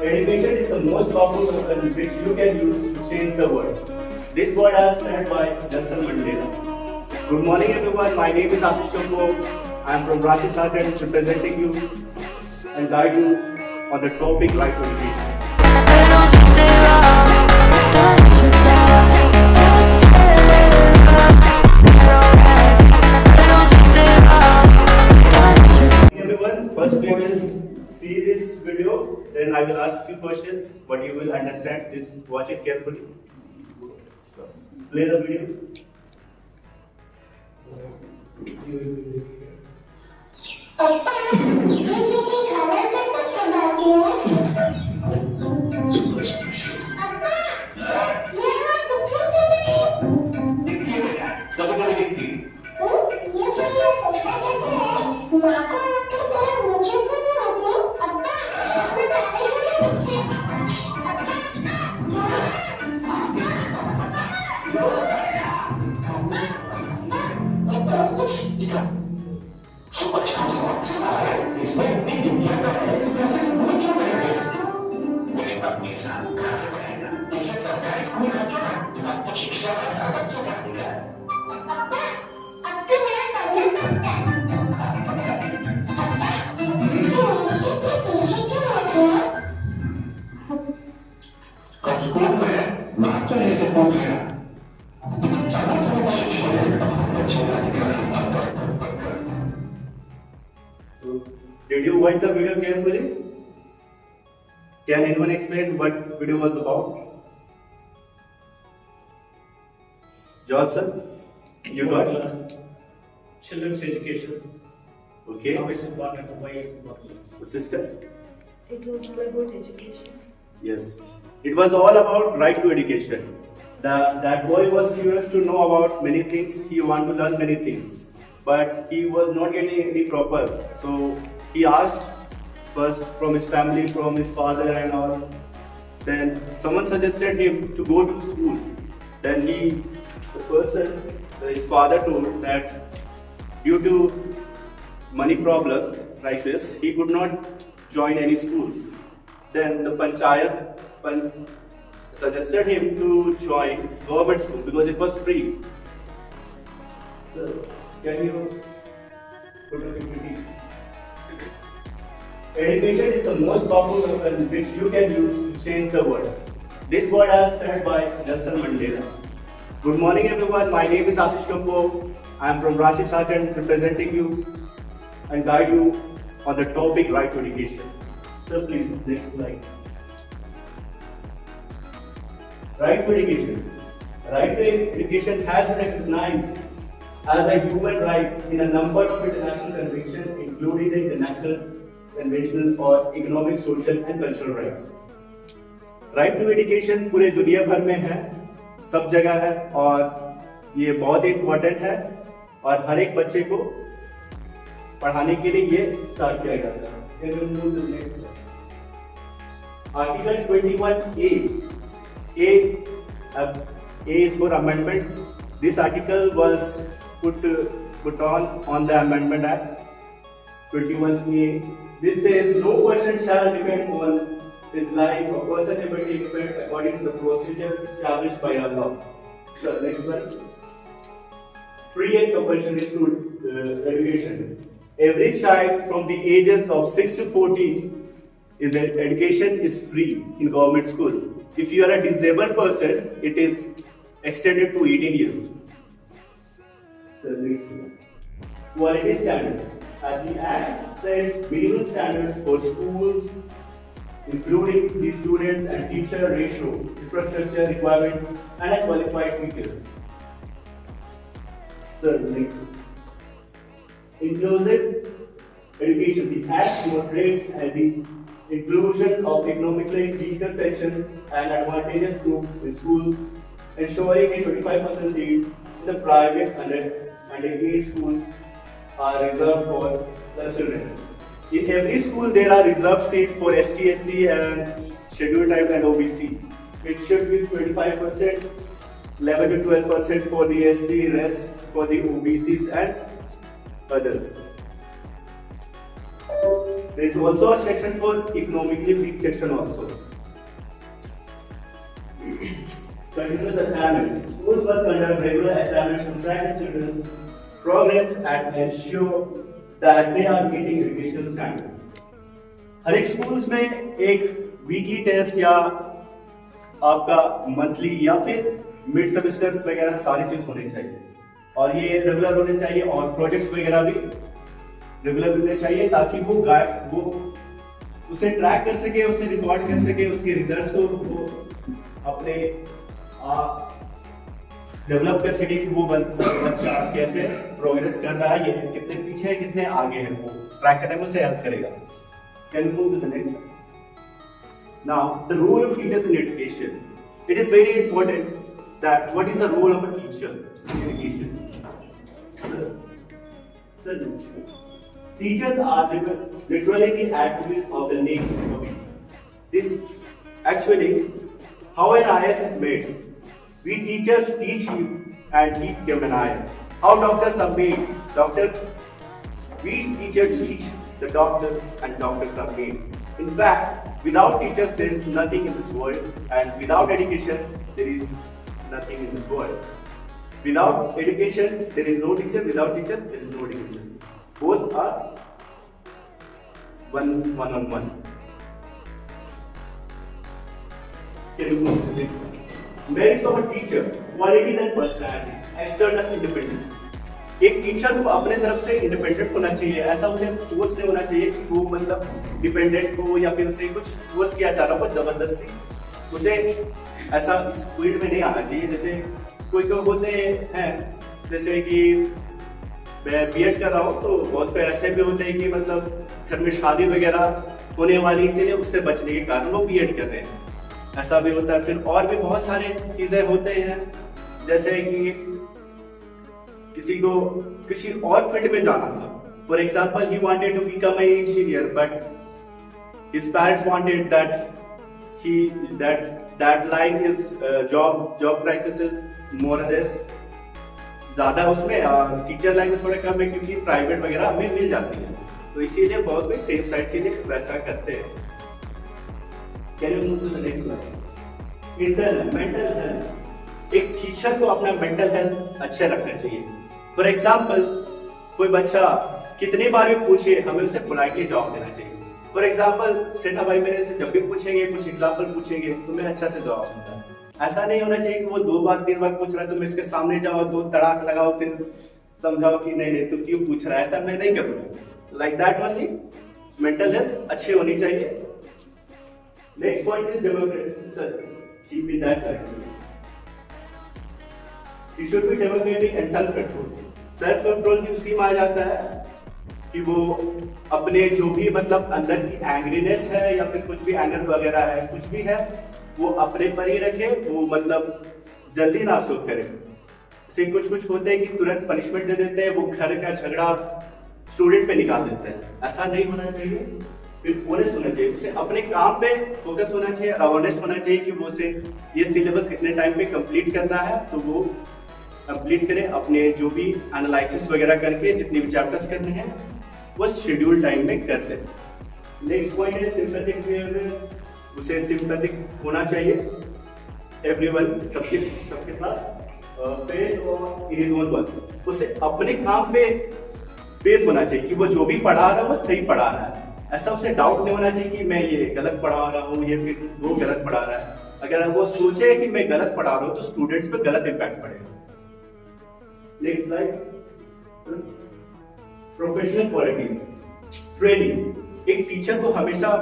Education is the most powerful weapon which you can use to change the world. This word is said by Nelson Mandela. Good morning everyone, my name is Ashish Kambo. I am from Ranchi, Jharkhand, representing you and guide you on the topic right to education. Everyone, first we will see this video, then I will ask few questions, but you will understand this. Watch it carefully. Play the video. So, did you watch the video carefully? Can anyone explain what video was about? George sir, you got? Children's education. Okay. How it's important, why it's important. Sister? It was all about education. Yes. It was all about right to education. That boy was curious to know about many things. He wanted to learn many things, but he was not getting any proper. So he asked first from his family, from his father and all. Then someone suggested him to go to school. Then his father told that due to money problem crisis, he could not join any schools. Then the panchayat suggested him to join government school because it was free. So, can you put a PPT? Education is the most powerful weapon which you can use to change the world. This word is said by Nelson Mandela. Good morning everyone, my name is Ashish Kambo. I am from Ranchi, Jharkhand, representing you and guide you on the topic right to education. So please, next slide. Right to education. Right to education has been recognized as a human right in a number of international conventions, including the International Convention on Economic, Social and Cultural Rights. Right to education पूरे दुनिया भर में है, सब जगह है और ये बहुत ही इम्पोर्टेंट है और हर एक बच्चे को पढ़ाने के लिए ये स्टार्ट किया जाता है. Article 21A. A is for amendment. This article was put on the Amendment Act 21A. This says no person shall depend on his life or person liberty expense according to the procedure established by our law. So next one. Free and compulsory school education. Every child from the ages of 6 to 14 education is free in government school. If you are a disabled person, it is extended to 18 years. So next one. Quality standards. As the Act sets minimum standards for schools, including the students and teacher ratio, infrastructure requirements, and a qualified teacher. So next. Inclusive education. The Act portrays the inclusion of economically weaker sections and advantageous groups in schools, ensuring a 25% seat in the private and aid schools are reserved for the children. In every school, there are reserved seats for ST, SC and scheduled tribe and OBC. It should be 25%, 11 to 12% for the SC, rest for the OBCs and others. There is also a section for economically weak section also. Continuous assignment. Schools must conduct regular assignments to track the children's progress and ensure that they are meeting education standards. हर एक schools में एक weekly test या आपका monthly या फिर mid semesters वगैरह सारी चीज होनी चाहिए और ये रेगुलर होने चाहिए और प्रोजेक्ट्स वगैरह भी रेगुलर होने चाहिए ताकि वो उसे ट्रैक कर सके, उसे रिकॉर्ड कर सके, उसके रिजल्ट्स को वो अपने डेवलप कर सके कि वो बच्चा कैसे प्रोग्रेस कर रहा है, ये कितने पीछे है कितने आगे है, वो ट्रैक करने में उसे हेल्प करेगा. Can we move to the next? Now, the role of teachers in education. It is very important that what is the role of a teacher in education? Sir, teachers are literally the attributes of the nation. This actually, how an IS is made. We teachers teach you and keep them an IS. How doctors are made. We teachers teach the doctor and doctors are made. In fact, without teachers there is nothing in this world, and without education there is nothing in this world. Without education there is no teacher, without teacher there is no education. Both are one on one. Can you move to this? Merits of a teacher, qualities and personality, external independence. एक teacher को अपने तरफ से independent होना चाहिए, ऐसा उसे force नहीं होना चाहिए कि वो मतलब डिपेंडेंट हो या फिर उसे कुछ फोर्स किया जा रहा हो जबरदस्ती, उसे ऐसा इस फील्ड में नहीं आना चाहिए. जैसे कोई होते हैं जैसे कि मैं बीएड कर रहा हूँ तो बहुत कोई ऐसे भी होते हैं कि मतलब घर में शादी वगैरह होने वाली इसीलिए उससे बचने के कारण वो बीएड कर रहे हैं, ऐसा भी होता है. फिर और भी बहुत सारे चीजें होते हैं जैसे कि किसी को किसी और फील्ड में जाना था. For example he wanted to become a engineer but his parents wanted that line is job prices is more less ज्यादा उसमें, टीचर लाइन में थोड़ा कम है क्योंकि प्राइवेट वगैरह हमें मिल जाती है, तो इसीलिए बहुत कोई सेफ साइड के लिए वैसा करते हैं. Can you move to the next slide? Internal mental health. एक टीचर को अपना मेंटल हेल्थ अच्छा रखना चाहिए. फॉर एग्जाम्पल कोई बच्चा कितनी बार भी पूछे हमें उसे पोलाइटली जवाब देना चाहिए. फॉर एग्जाम्पल सेठा भाई मेरे से जब भी पूछेंगे कुछ एग्जाम्पल पूछेंगे तो मैं अच्छा से जवाब दूंगा. ऐसा नहीं होना चाहिए कि वो 2 बार 3 बार पूछ रहा है तो मैं इसके सामने जाओ 2 तड़ाक लगाओ फिर समझाओ कि नहीं तू क्यों पूछ रहा है, ऐसा मैं नहीं करूँगा. Like that only mental health अच्छी होनी चाहिए. Next point is democratic. Sir keep in that correct. He should be democratic and self-control. Self control की उसी में आ जाता है कि वो अपने जो भी मतलब अंदर की एंग्रीनेस है या फिर कुछ भी एंगर वगैरह है कुछ भी है वो अपने पर ही रखे, वो मतलब जल्दी ना शो करे. से कुछ होते हैं कि तुरंत पनिशमेंट दे देते हैं, वो घर का झगड़ा स्टूडेंट पे निकाल देते हैं. ऐसा नहीं होना चाहिए. फिर फोकस होना चाहिए, उसे अपने काम पे फोकस होना चाहिए, अवेयरनेस होना चाहिए कि वो उसे ये सिलेबस कितने टाइम पे कंप्लीट करना है तो वो कंप्लीट करें. अपने जो भी एनालिसिस वगैरह करके जितने भी चैप्टर्स करने हैं वो शेड्यूल टाइम में कर दें. नेक्स्ट पॉइंट है सिंपैथेटिक बिहेवियर. उसे सिंपैथेटिक होना चाहिए एवरीवन, सबके साथ फेथ और इन हिज ओन वर्क. उसे अपने काम पे फेथ होना चाहिए कि वो जो भी पढ़ा रहा है वो सही पढ़ा रहा है. ऐसा उसे डाउट नहीं होना चाहिए कि मैं ये गलत पढ़ा रहा हूँ या फिर वो गलत पढ़ा रहा है. अगर वो सोचे कि मैं गलत पढ़ा रहा हूँ तो स्टूडेंट्स पे गलत इम्पैक्ट पड़ेगा. Next slide. Professional qualities. Training. एक टीचर को हमेशा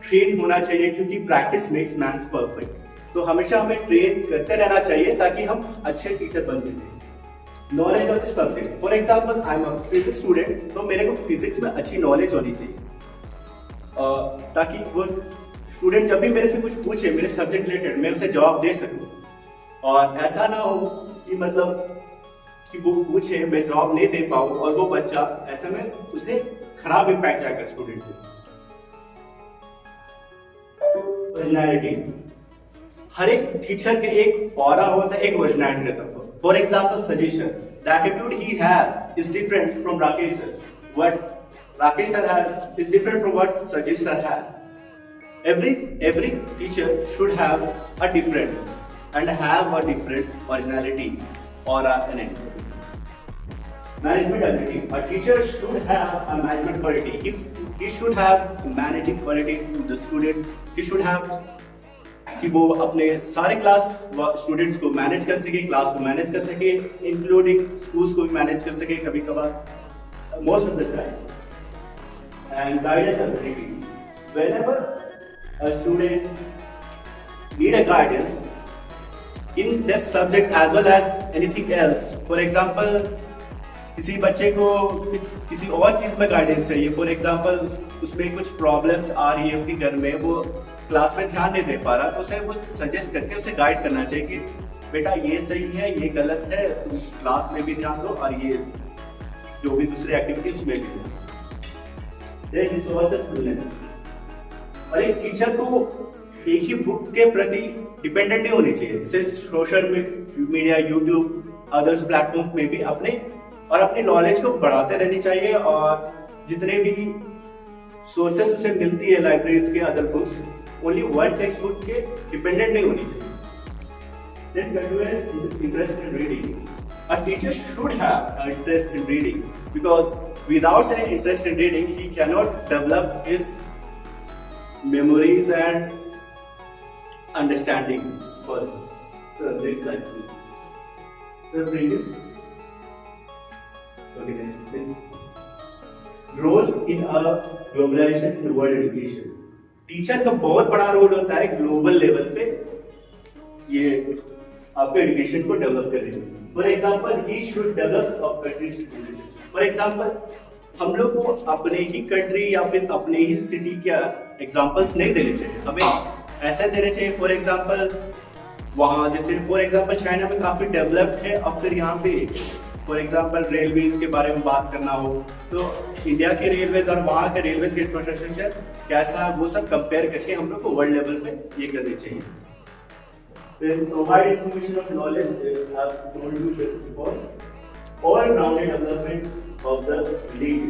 ट्रेन होना चाहिए क्योंकि प्रैक्टिस मेक्स मैन परफेक्ट. तो हमेशा हमें ट्रेन करते रहना चाहिए ताकि हम अच्छे टीचर बन सकें. Knowledge of subject. For example I am a physics student तो मेरे को फिजिक्स में अच्छी नॉलेज होनी चाहिए ताकि वो स्टूडेंट जब भी मेरे से कुछ पूछे मेरे सब्जेक्ट रिलेटेड मैं उसे जवाब दे सकूं. और ऐसा ना हो कि मतलब कि वो पूछे मैं जवाब नहीं दे पाऊं और वो बच्चा ऐसे में उसे खराब इम्पैक्ट जाएगा स्टूडेंट पे. पर्सनैलिटी. हर एक टीचर के एक ऑरा होता है, एक पर्सनैलिटी रहता है. For example suggestion. The attitude he has is different from Rakesh sir. What Rakesh sir has is different from what Sajesh sir has. Every teacher should have a different and have a different originality or an identity. Management ability. A teacher should have a management quality. He should have managing quality to the student. He should have कि वो अपने सारे class students को manage कर सके, class को manage कर सके, इंक्लूडिंग स्कूल्स को भी मैनेज कर सके कभी कभार, most of the time. And guidance ability. Whenever a student need a guidance in this subject as well as anything else. For example किसी बच्चे को किसी और चीज में गाइडेंस चाहिए, फॉर एग्जांपल उसमें कुछ प्रॉब्लम्स आ रही है उसके घर में, वो क्लास में ध्यान नहीं दे पा रहा, तो उसे वो सजेस्ट करके उसे गाइड करना चाहिए कि बेटा ये सही है, ये गलत है, तुम क्लास में भी ध्यान दो और ये जो भी दूसरी एक्टिविटी उसमें भी दो. और एक टीचर को एक ही बुक के प्रति डिपेंडेंट नहीं होनी चाहिए. जैसे social media, YouTube, others platform में भी अपनी नॉलेज को बढ़ाते रहनी चाहिए, और जितने भी सोर्सेस उसे मिलती है लाइब्रेरीज के other books, only one text book के डिपेंडेंट नहीं होनी चाहिए. Then interest in reading. A teacher should have an interest in reading, because without an interest in reading, he cannot develop his memories and understanding further. So next slide, please. So previous. Okay, next, please. Role in a globalization in world education. Teacher का बहुत बड़ा role होता है global level पे ये आपके education को develop करने में. For example he should develop a country. For example हम लोग को अपने ही कंट्री या फिर अपने ही सिटी के एग्जांपल्स नहीं देने चाहिए, हमें ऐसा देने चाहिए. फॉर एग्जांपल वहाँ जैसे फॉर एग्जांपल चाइना में काफी डेवलप्ड है, अब फिर यहाँ पे फॉर एग्जांपल रेलवेज के बारे में बात करना हो तो इंडिया के रेलवेज और वहाँ के रेलवेज के इंफ्रास्ट्रक्चर कैसा है वो सब कंपेयर करके हम लोग को वर्ल्ड लेवल पे ये करनी चाहिए. Then provide information of knowledge, as told you before, all-rounded development of the lead,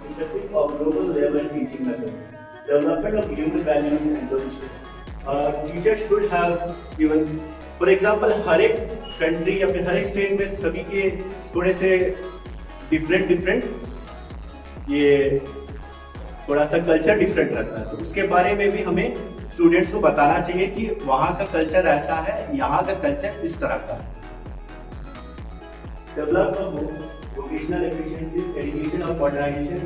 consisting of global level teaching methods, development of human values and solutions. Teacher should have given, for example, हर एक country या फिर हर एक state में सभी के थोड़े से different ये थोड़ा सा कल्चर डिफरेंट रहता है, तो उसके बारे में भी हमें स्टूडेंट्स को बताना चाहिए कि वहाँ का कल्चर ऐसा है, यहाँ का कल्चर इस तरह का है. डेवलप वोकेशनल एफिशिएंसी, एजुकेशन और मॉडर्नाइजेशन,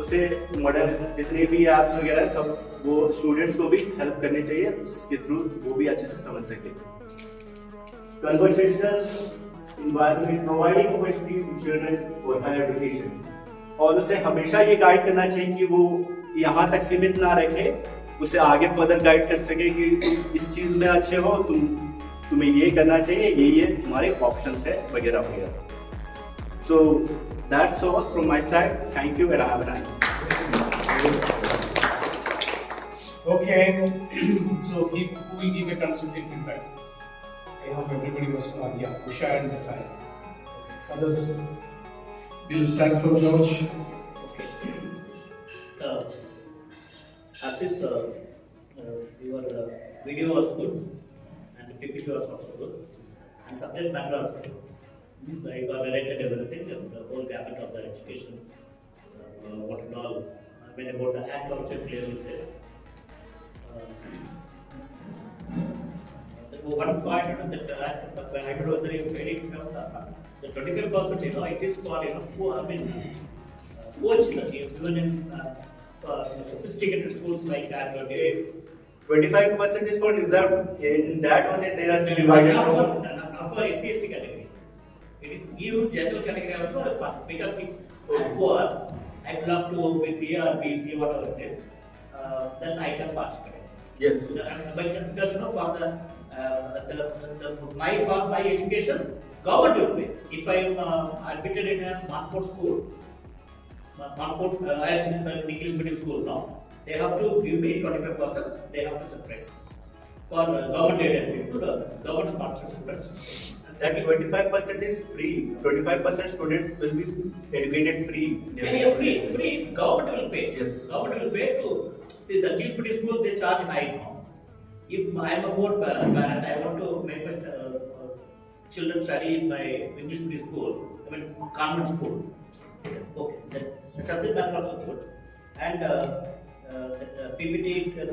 उसे मॉडर्न जितने भी ऐप्स वगैरह सब वो स्टूडेंट्स को भी हेल्प करने चाहिए, उसके थ्रू वो भी अच्छे से समझ सके. Conversational environment, providing opportunity to children for higher education. और उसे हमेशा ये गाइड करना चाहिए कि वो यहाँ तक सीमित ना रखे, उसे आगे फर्दर गाइड कर सके कि इस चीज में अच्छे हो, तुम्हें ये करना चाहिए, ये तुम्हारे ऑप्शंस है वगैरह वगैरह. So that's all from my side. Thank you and have a nice day. Okay, so who will give a constructive feedback? I hope everybody was Usha and Desai. Others, we'll start from George. As is, your video was good and the PPT was also good and subject matter also good. You got related everything, the whole gamut of the education, what and all. When about the act also clearly said. One point that I don't know whether you made it the 25%, it is for, coach, even in sophisticated schools like that, 25% is for reserved. In that only they are divided. Not for SC/ST category. It is even general category also, because I'm poor, I belong to OBC or BC, whatever it is, then I can participate. Yes. Because for my education, government will pay. If I am admitted in a Marford school, Marford as English medium school now, they have to give me 25%. They have to separate for government aided people, government sponsored students. And that 25% is free. 25% student will be educated free. Yeah, free. Government will pay. Yes. Government will pay to see the English school. They charge high now. If I am a poor parent, I want to make my children study in my English medium school. I mean convent school. Okay, the subject matter also good, and the PPT, the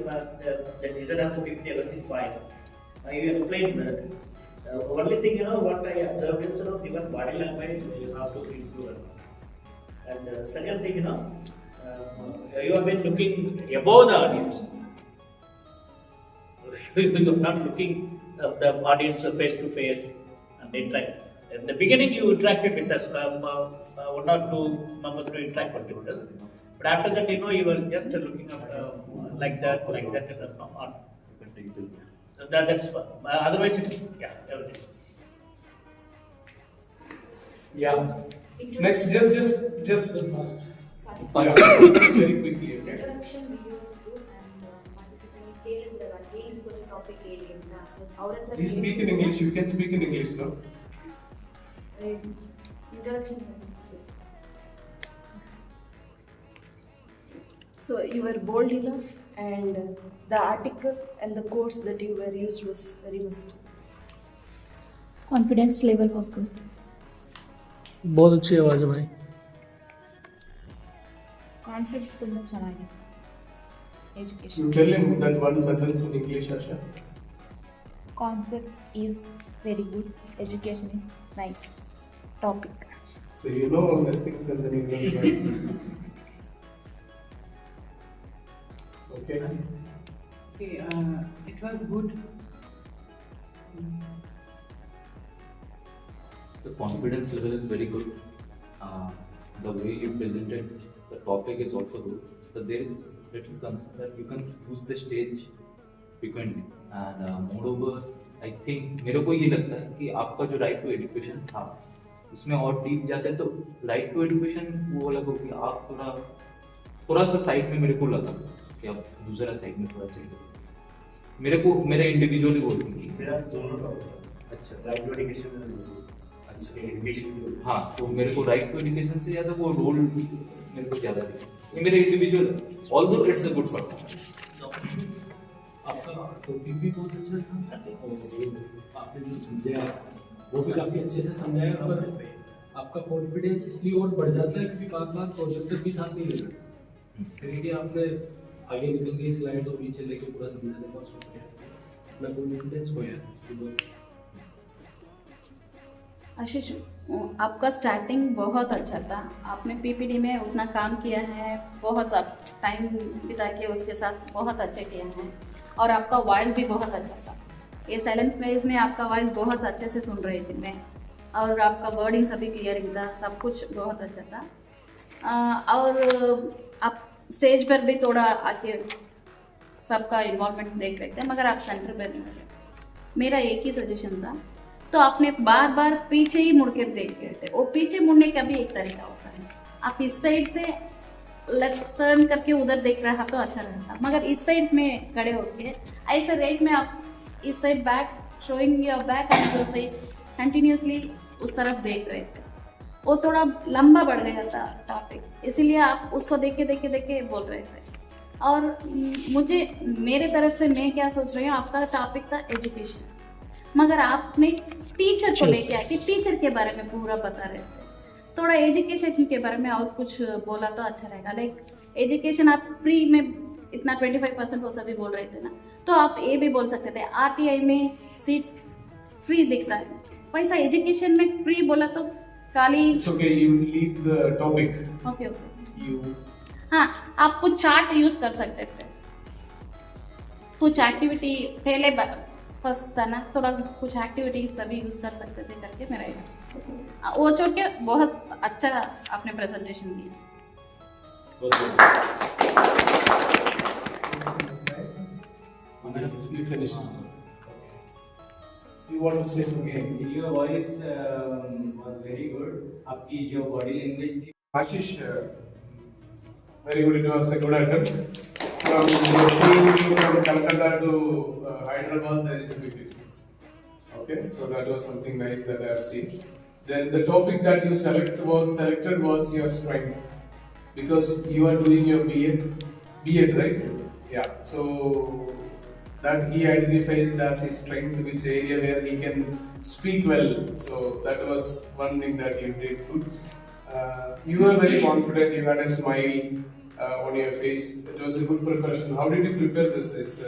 design of the PPT, everything fine. You explained that. Only thing what I observed is even body language you have to improve. And second thing you have been looking above the audience. You are not looking the audience face to face and interact. In the beginning, you interacted with us, one or two members to interact with us. But after that, you were just looking up like that. That's otherwise, everything. Yeah. Next, just First, yeah, very quickly. Okay. introduction video is good and participant ಕೇಳಿದ್ರಲ್ಲ ಕೇಳಿಸ್ಕೊಂಡು topic ಹೇಳಿ ಅಂತ ಅವ್ರ ಹತ್ರ Please speak in English. You can speak in English, no? introduction. So you were bold enough, and the article and the quotes that you were used was very much. Confidence level was good. बहुत अच्छी आवाज़ है भाई. Concept ತುಂಬಾ ಚೆನ್ನಾಗಿದೆ. Education. You tell him that one sentence in English, Asha. Concept is very good. Education is nice. Topic. So you know all these things and then you don't write. Okay. Okay, it was good. The confidence level is very good. The way you presented the topic is also good. But there is little concern that you can use the stage frequently. And moreover, I think मेरे को ये लगता है कि आपका जो right to education था उसमें और डीप जाते तो राइट टू एजुकेशन वो लगा कि आप थोड़ा सा साइड में मेरे को लगा कि आप दूसरा साइड में थोड़ा चाहिए मेरे को मेरा इंडिविजुअली वो थिंकिंग मेरा दोनों टॉपिक अच्छा राइट टू एजुकेशन अच्छा एजुकेशन. हाँ तो मेरे को राइट टू एजुकेशन से ज़्यादा वो रोल मेरे को ज़्यादा दिखा ये मेरा individual although it's a good performance. आपका टॉपिक भी बहुत अच्छा था और आपने जो समझाया वो भी काफ़ी अच्छे से समझाया पर आपका कॉन्फिडेंस इसलिए और बढ़ जाता है क्योंकि बार बार प्रोजेक्टर भी साथ नहीं लेना फिर कि आपने आगे निकल गई स्लाइड और पीछे लेके पूरा समझाने का सोचा अपना कॉन्फिडेंस हो गया. आशीष, आपका स्टार्टिंग बहुत अच्छा था. आपने पीपीटी में उतना काम किया है, बहुत टाइम बिता के उसके साथ बहुत अच्छे किए हैं और आपका वॉइस भी बहुत अच्छा था. ये साइलेंट प्लेस में आपका वॉइस बहुत अच्छे से सुन रही थी मैं और आपका वर्डिंग सभी क्लियरिंग था, सब कुछ बहुत अच्छा था. और आप स्टेज पर भी थोड़ा आके सबका इन्वॉल्वमेंट देख रहे थे मगर आप सेंटर पर नहीं थे. मेरा एक ही सजेशन था तो आपने बार बार पीछे ही मुड़ के देख रहे थे. वो पीछे मुड़ने का भी एक तरीका होता है. आप इस साइड से लेफ्ट टर्न करके उधर देख रहा तो अच्छा रहता मगर इस साइड में खड़े होके ऐसे रेट में आप इस side back showing your back and your side continuously उस तरफ देख रहे थे. वो थोड़ा लंबा बढ़ गया था टॉपिक, इसीलिए आप उसको देख के बोल रहे थे. और मुझे मेरे तरफ से मैं क्या सोच रही हूँ, आपका टॉपिक था एजुकेशन मगर आपने टीचर को लेके आके टीचर के बारे में पूरा बता रहे थे. थोड़ा एजुकेशन के बारे में और कुछ बोला तो अच्छा रहेगा. लाइक एजुकेशन आप फ्री में इतना 25% वो सभी बोल रहे थे ना, तो आप ये भी बोल सकते थे आरटीआई में सीट्स फ्री दिखता है, वैसा एजुकेशन में फ्री बोला तो खाली. Okay, you leave the topic. Okay. You. हाँ, आप कुछ चार्ट यूज कर सकते थे, कुछ एक्टिविटी पहले फर्स्ट था ना, थोड़ा कुछ एक्टिविटी सभी यूज कर सकते थे करके मेरा वो छोड़ के बहुत अच्छा आपने प्रेजेंटेशन दिया. You finish. You want to say again? Your voice was very good. आपकी जो body language थी. Ashish, very good. It was a good attempt. From seeing you from Calcutta to Hyderabad, there is a big difference. Okay, so that was something nice that I have seen. Then the topic that you selected was your strength, because you are doing your B.Ed, right? Yeah. So that he identified as his strength, which area where he can speak well. So that was one thing that you did good. You were very confident. You had a smile on your face. It was a good preparation. How did you prepare this? It's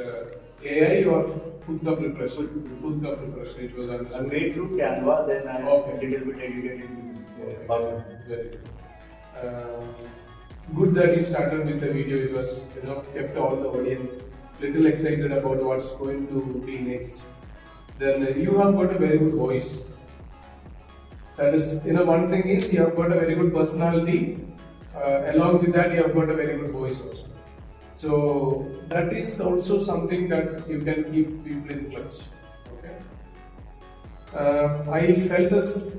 AI or खुद का preparation? खुद का preparation. It was I understood. made through Canva, then I Okay. little bit edited it. Very good. Good that you started with the video, because kept all the audience little excited about what's going to be next. Then you have got a very good voice. That is, one thing is you have got a very good personality. Along with that, you have got a very good voice also. So that is also something that you can keep people in touch. Okay. I felt this,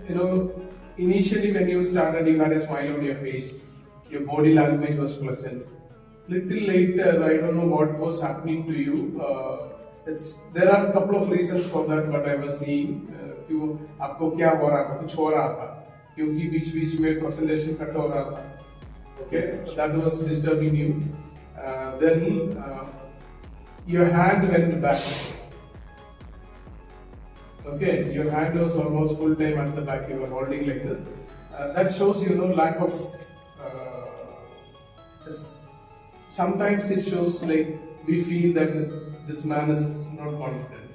initially when you started, you had a smile on your face. Your body language was pleasant. Little later, I don't know what was happening to you. There are a couple of reasons for that. What I was seeing, आपको क्या हो रहा था, कुछ हो रहा था, क्योंकि बीच-बीच में presentation कट हो रहा था. Okay, that was disturbing you. Then your hand went back. Okay, your hand was almost full time at the back. You were holding like this. That shows lack of. Sometimes it shows like we feel that this man is not confident.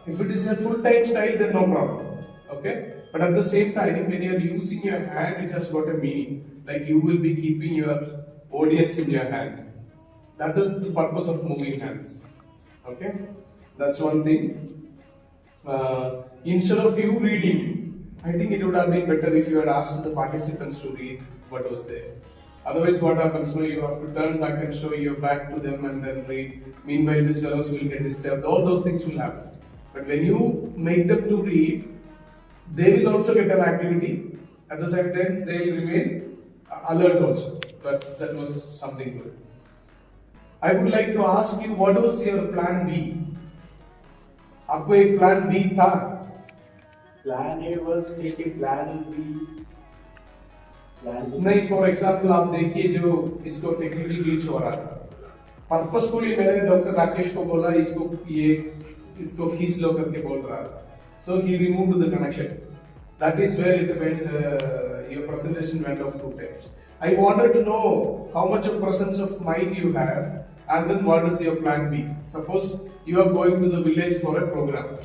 If it is a full time style, then no problem. Okay, but at the same time, when you are using your hand, it has got a meaning. Like you will be keeping your audience in your hand. That is the purpose of moving hands. Okay, that's one thing. Instead of you reading, I think it would have been better if you had asked the participants to read what was there. Otherwise, what happens? You have to turn back and show your back to them and then read. Meanwhile, these fellows will get disturbed. All those things will happen. But when you make them to read, they will also get an activity. At the same time, they will remain alert also. That was something good. I would like to ask you, what was your plan B? आपको एक plan B था? Plan A was taking plan B. नहीं, for example आप देखिए जो इसको technically glitch हो रहा था. Purposefully मैंने डॉक्टर राकेश को बोला इसको खींच लो करके बोल रहा था. So he removed the connection. That is where it went. Your presentation went off 2 times. I wanted to know how much of presence of mind you have, and then what is your plan B. Suppose you are going to the village for a program,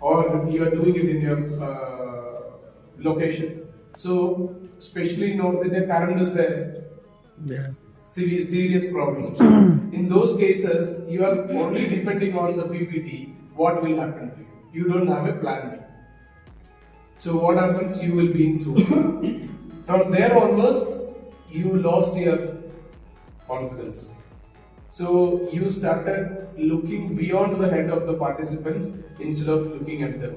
or you are doing it in your location. So, especially in North India, current is a serious problem. In those cases, you are only depending on the PPT. What will happen to you? You don't have a plan B. So what happens? You will be in Zoom. From there onwards, you lost your confidence. So you started looking beyond the head of the participants instead of looking at them.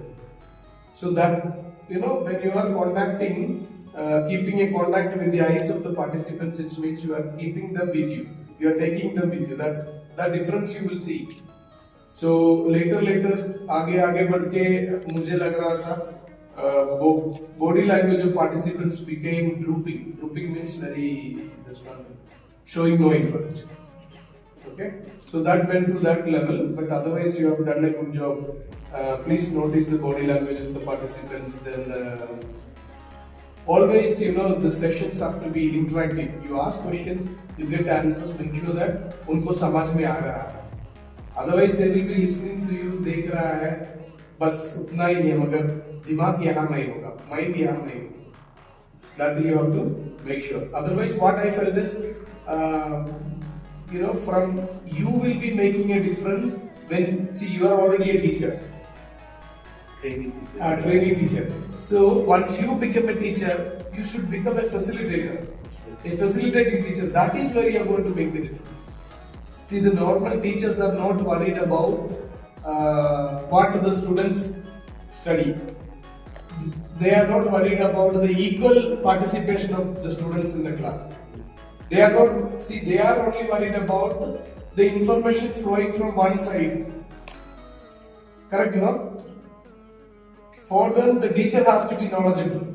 So that, when you are contacting, keeping a contact with the eyes of the participants, it means you are keeping them with you. You are taking them with you. That difference you will see. So later आगे बढ़ के मुझे लग रहा था body language of participants became drooping. Drooping means showing no interest. Okay, so that went to that level, but otherwise you have done a good job. Please notice the body language of the participants. Then always, the sessions have to be interactive. You ask questions, you get answers. Make sure that उनको समझ में आ रहा है. Otherwise, they will be listening to you. देख रहा है, बस उतना ही है, मगर दिमाग यहाँ नहीं होगा, mind यहाँ नहीं होगा. That you have to make sure. Otherwise, what I felt is, from you will be making a difference when you are already a teacher. Training teacher. So once you become a teacher, you should become a facilitator. A facilitating teacher. That is where you are going to make the difference. See, the normal teachers are not worried about what the students study. They are not worried about the equal participation of the students in the class. They are only worried about the information flowing from one side. Correct, for them the teacher has to be knowledgeable.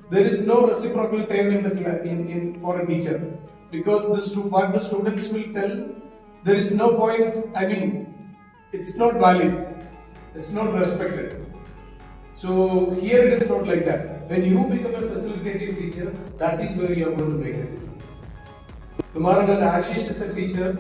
There is no reciprocal term in the for a teacher, because what the students will tell, there is no point. I mean, it's not valid. It's not respected. So here it is not like that. When you become a facilitating teacher, that is where you are going to make a difference. Tomorrow when Ashish is a teacher,